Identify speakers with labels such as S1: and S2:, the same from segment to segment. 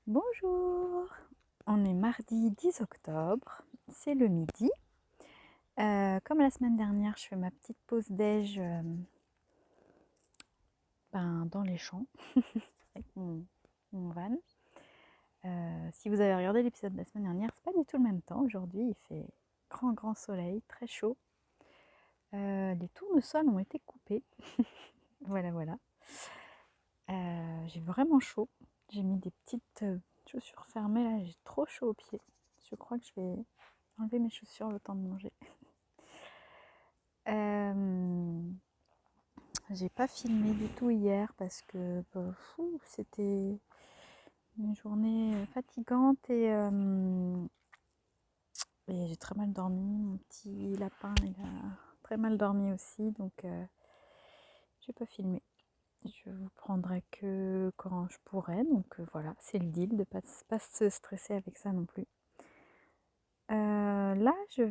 S1: Bonjour, on est mardi 10 octobre, c'est le midi. Comme la semaine dernière, je fais ma petite pause déj dans les champs avec mon van. Si vous avez regardé l'épisode de la semaine dernière, c'est pas du tout le même temps. Aujourd'hui, il fait grand soleil, très chaud. Les tournesols ont été coupés. Voilà. J'ai vraiment chaud. J'ai mis des petites chaussures fermées là, j'ai trop chaud aux pieds. Je crois que je vais enlever mes chaussures le temps de manger. J'ai pas filmé du tout hier parce que c'était une journée fatigante et j'ai très mal dormi. Mon petit lapin, il a très mal dormi aussi, donc j'ai pas filmé. Je vous prendrai que quand je pourrai, donc voilà, c'est le deal de pas se stresser avec ça non plus. Là, j'ai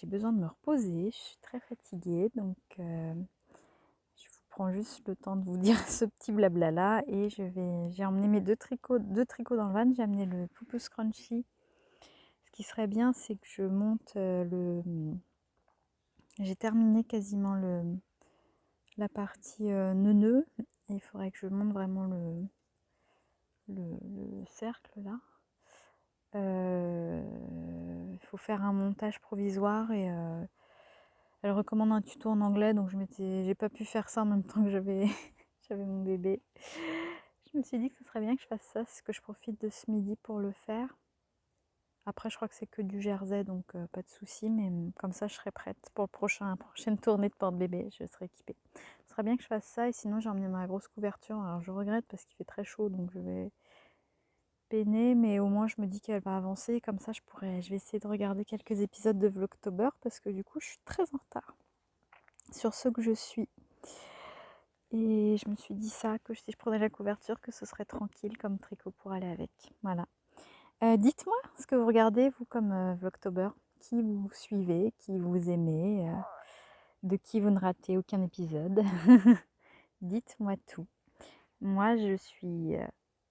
S1: besoin de me reposer, je suis très fatiguée, donc je vous prends juste le temps de vous dire ce petit blabla là et j'ai emmené mes deux tricots dans le van, j'ai amené le Poupou Scrunchie. Ce qui serait bien, c'est que je monte j'ai terminé quasiment la partie neuneu et il faudrait que je monte vraiment le cercle là. Il faut faire un montage provisoire et elle recommande un tuto en anglais, donc j'ai pas pu faire ça en même temps que j'avais mon bébé. Je me suis dit que ce serait bien que je fasse ça, c'est que je profite de ce midi pour le faire. Après, je crois que c'est que du jersey, donc pas de souci, mais comme ça, je serai prête pour la prochaine tournée de porte-bébé, je serai équipée. Ce serait bien que je fasse ça, et sinon, j'ai emmené ma grosse couverture. Alors, je regrette parce qu'il fait très chaud, donc je vais peiner, mais au moins, je me dis qu'elle va avancer. Comme ça, je vais essayer de regarder quelques épisodes de Vlogtober, parce que du coup, je suis très en retard sur ce que je suis. Et je me suis dit ça, que si je prenais la couverture, que ce serait tranquille comme tricot pour aller avec. Voilà. Dites-moi ce que vous regardez, vous, comme Vlogtober. Qui vous suivez, qui vous aimez, de qui vous ne ratez aucun épisode. Dites-moi tout. Moi, je suis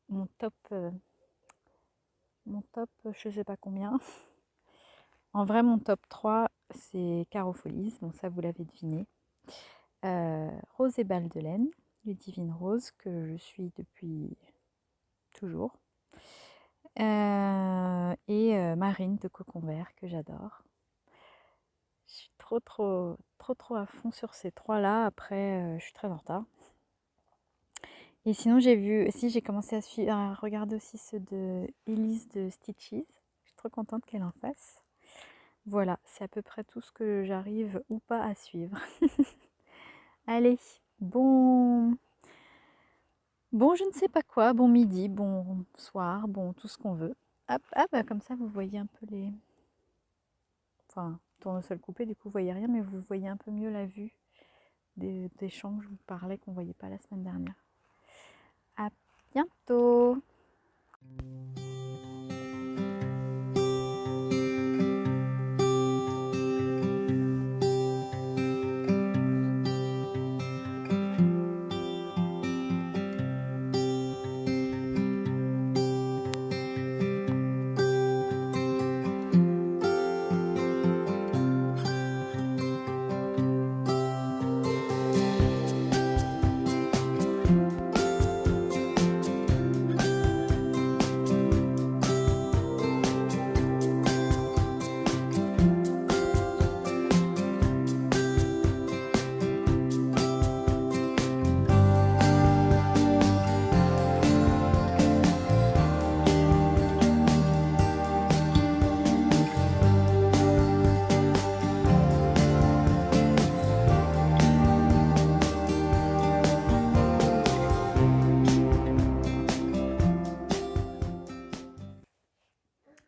S1: mon top, je sais pas combien. En vrai, mon top 3, c'est Caro Folies. Bon, ça, vous l'avez deviné. Rose et Baldelaine, Ludivine Rose, que je suis depuis toujours. Et Marine de Cocon Vert, que j'adore. Je suis trop à fond sur ces trois-là. Après, je suis très en retard. Et sinon, j'ai commencé à regarder aussi ceux de Elise de Stitches. Je suis trop contente qu'elle en fasse. Voilà, c'est à peu près tout ce que j'arrive ou pas à suivre. Allez, bon je ne sais pas quoi, bon midi, bon soir, bon tout ce qu'on veut. Hop, bah comme ça vous voyez un peu tournesol coupé, du coup vous voyez rien, mais vous voyez un peu mieux la vue des champs que je vous parlais qu'on voyait pas la semaine dernière. À bientôt!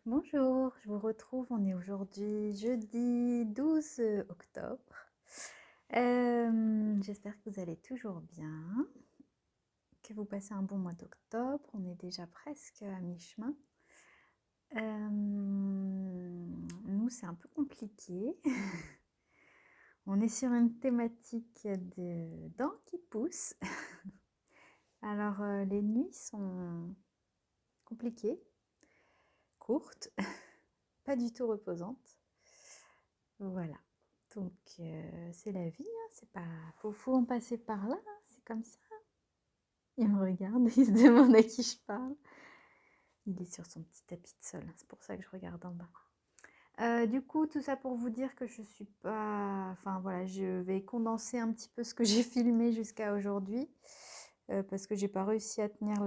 S1: Bonjour, je vous retrouve, on est aujourd'hui jeudi 12 octobre. J'espère que vous allez toujours bien, que vous passez un bon mois d'octobre, on est déjà presque à mi-chemin. Nous, c'est un peu compliqué. On est sur une thématique de dents qui poussent. Alors, les nuits sont compliquée, courte, pas du tout reposante. Voilà, donc c'est la vie, hein, c'est pas... faut en passer par là, hein, c'est comme ça. Il me regarde, il se demande à qui je parle. Il est sur son petit tapis de sol, c'est pour ça que je regarde en bas. Du coup, tout ça pour vous dire que je suis pas... Enfin voilà, je vais condenser un petit peu ce que j'ai filmé jusqu'à aujourd'hui. Parce que j'ai pas réussi à tenir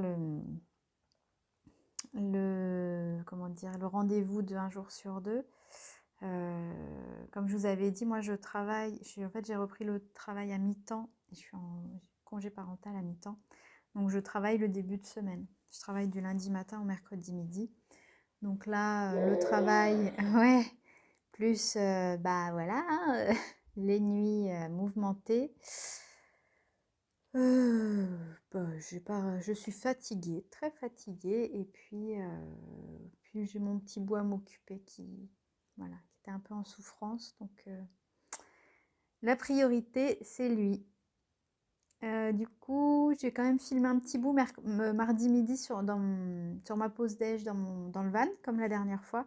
S1: comment dire, le rendez-vous de un jour sur deux. Comme je vous avais dit, moi je travaille, en fait j'ai repris le travail à mi-temps, je suis en congé parental à mi-temps, donc je travaille le début de semaine. Je travaille du lundi matin au mercredi midi. Donc là, le travail, ouais, plus, bah voilà, hein, les nuits mouvementées. Je suis fatiguée, très fatiguée, et puis j'ai mon petit bout à m'occuper voilà, qui était un peu en souffrance, donc la priorité c'est lui. Du coup, j'ai quand même filmé un petit bout mardi midi sur ma pause déj dans le van, comme la dernière fois.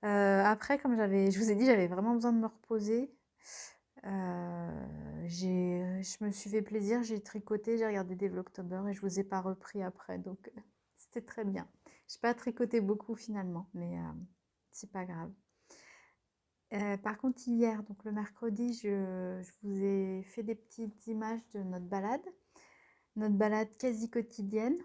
S1: Après, comme je vous ai dit, j'avais vraiment besoin de me reposer. Je me suis fait plaisir, j'ai tricoté, j'ai regardé des Vlogtober et je vous ai pas repris après, donc c'était très bien. J'ai pas tricoté beaucoup finalement, mais c'est pas grave. Par contre hier, donc le mercredi, je vous ai fait des petites images de notre balade quasi quotidienne.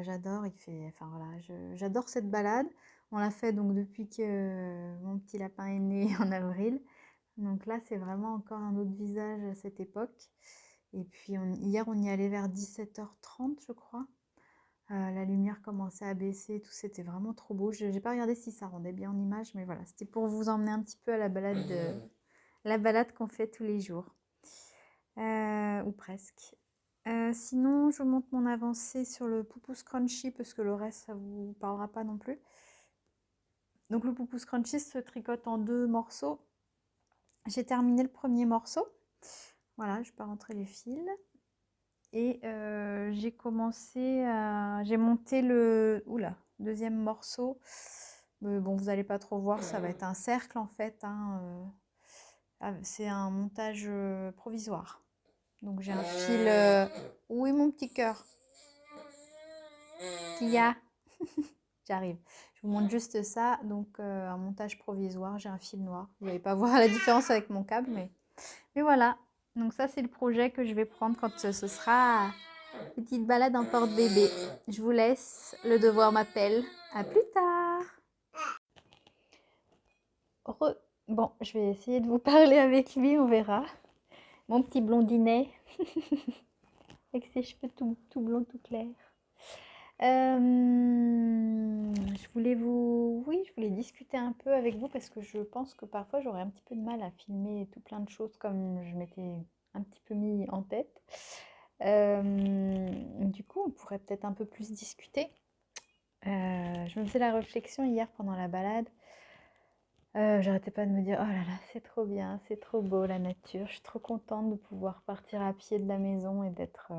S1: J'adore, enfin voilà, j'adore cette balade. On l'a fait donc depuis que mon petit lapin est né en avril. Donc là, c'est vraiment encore un autre visage à cette époque. Et puis hier, on y allait vers 17h30, je crois. La lumière commençait à baisser, tout, c'était vraiment trop beau. Je n'ai pas regardé si ça rendait bien en image, mais voilà, c'était pour vous emmener un petit peu à la balade qu'on fait tous les jours. Ou presque. Sinon, je vous montre mon avancée sur le Poupou Scrunchy, parce que le reste, ça vous parlera pas non plus. Donc le Poupou Scrunchy se tricote en 2 morceaux. J'ai terminé le premier morceau. Voilà, je ne vais pas rentrer les fils. Et j'ai monté le deuxième morceau. Bon, vous n'allez pas trop voir, ça va être un cercle en fait, hein, c'est un montage provisoire. Donc j'ai un fil... Oui, mon petit cœur. Qui a J'arrive. Je vous montre juste ça. Donc un montage provisoire, j'ai un fil noir. Vous n'allez pas voir la différence avec mon câble, mais voilà. Donc ça, c'est le projet que je vais prendre quand ce sera petite balade en porte-bébé. Je vous laisse, le devoir m'appelle. À plus tard. Bon, je vais essayer de vous parler avec lui, on verra. Mon petit blondinet, avec ses cheveux tout blonds, tout clairs. Je voulais discuter un peu avec vous parce que je pense que parfois j'aurais un petit peu de mal à filmer tout plein de choses comme je m'étais un petit peu mis en tête. Du coup, on pourrait peut-être un peu plus discuter. Je me faisais la réflexion hier pendant la balade. J'arrêtais pas de me dire, oh là là, c'est trop bien, c'est trop beau la nature. Je suis trop contente de pouvoir partir à pied de la maison et d'être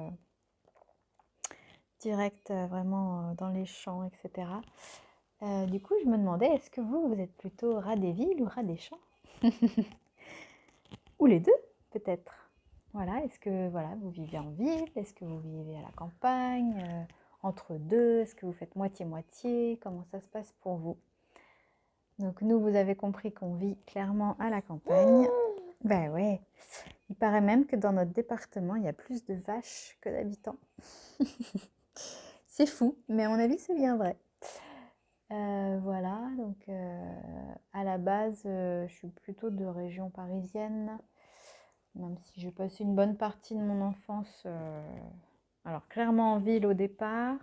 S1: direct vraiment dans les champs, etc. Du coup, je me demandais, est-ce que vous êtes plutôt rat des villes ou rat des champs? Ou les deux, peut-être. Voilà, est-ce que voilà, vous vivez en ville? Est-ce que vous vivez à la campagne? Entre deux? Est-ce que vous faites moitié-moitié? Comment ça se passe pour vous? Donc nous, vous avez compris qu'on vit clairement à la campagne. Ben ouais, il paraît même que dans notre département, il y a plus de vaches que d'habitants. C'est fou, mais à mon avis, c'est bien vrai. Voilà, donc à la base, je suis plutôt de région parisienne, même si j'ai passé une bonne partie de mon enfance, alors clairement en ville au départ,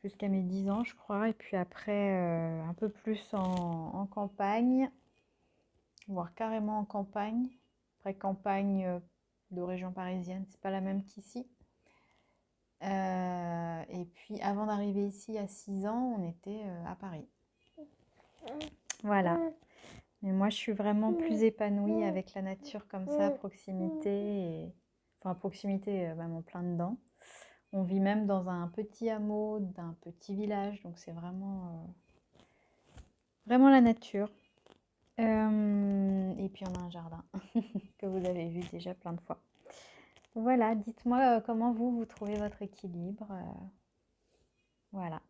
S1: jusqu'à mes 10 ans je crois, et puis après un peu plus en campagne, voire carrément en campagne. Après campagne de région parisienne, c'est pas la même qu'ici. Et puis avant d'arriver ici à 6 ans, on était à Paris. Voilà. Mais moi, je suis vraiment plus épanouie avec la nature comme ça, à proximité. Enfin, à proximité, même en plein dedans. On vit même dans un petit hameau, d'un petit village, donc c'est vraiment la nature. Et puis on a un jardin que vous avez vu déjà plein de fois. Voilà, dites-moi comment vous trouvez votre équilibre. Voilà.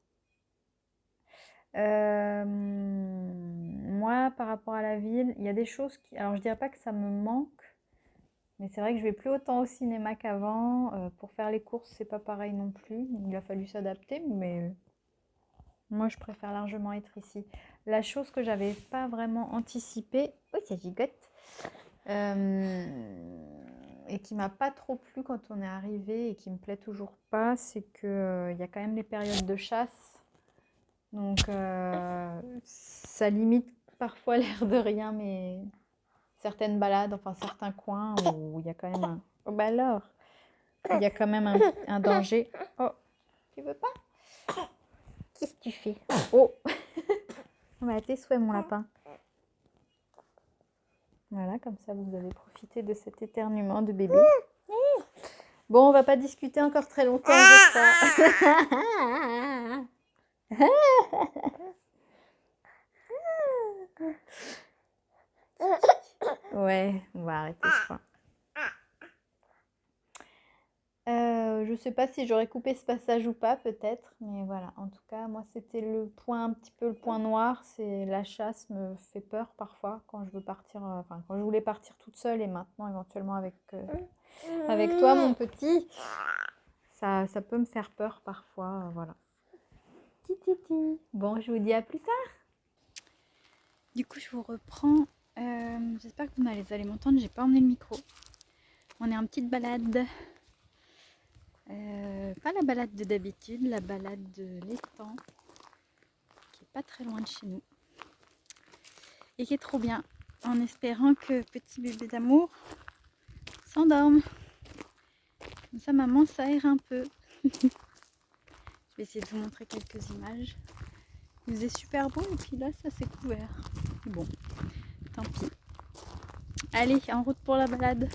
S1: Moi, par rapport à la ville, il y a des choses qui... Alors, je dirais pas que ça me manque, mais c'est vrai que je vais plus autant au cinéma qu'avant. Pour faire les courses, c'est pas pareil non plus. Il a fallu s'adapter, mais moi, je préfère largement être ici. La chose que j'avais pas vraiment anticipée... Oui, ça gigote. Et qui m'a pas trop plu quand on est arrivé et qui me plaît toujours pas, c'est que il y a quand même les périodes de chasse. Donc, ça limite parfois l'air de rien, mais certaines balades, enfin certains coins où il y a quand même un... Oh bah alors, il y a quand même un danger. Oh, tu veux pas? Qu'est-ce que tu fais? Oh, bah, tes souhaits, mon lapin. Voilà, comme ça vous avez profité de cet éternuement de bébé. Bon, on va pas discuter encore très longtemps, je crois. Ouais, on va arrêter, je crois. Je sais pas si j'aurais coupé ce passage ou pas, peut-être, mais voilà. En tout cas, moi, c'était le point, un petit peu le point noir, c'est la chasse me fait peur parfois quand je veux partir, enfin quand je voulais partir toute seule et maintenant éventuellement avec toi, mon petit, ça peut me faire peur parfois, voilà. Titi. Bon, je vous dis à plus tard. Du coup, je vous reprends. J'espère que vous allez m'entendre. J'ai pas emmené le micro. On est en petite balade. Pas la balade de d'habitude, la balade de l'étang, qui est pas très loin de chez nous. Et qui est trop bien. En espérant que petit bébé d'amour s'endorme. Comme ça, maman s'aère un peu. Je vais essayer de vous montrer quelques images. Il faisait super beau et puis là, ça s'est couvert. Bon, tant pis. Allez, en route pour la balade.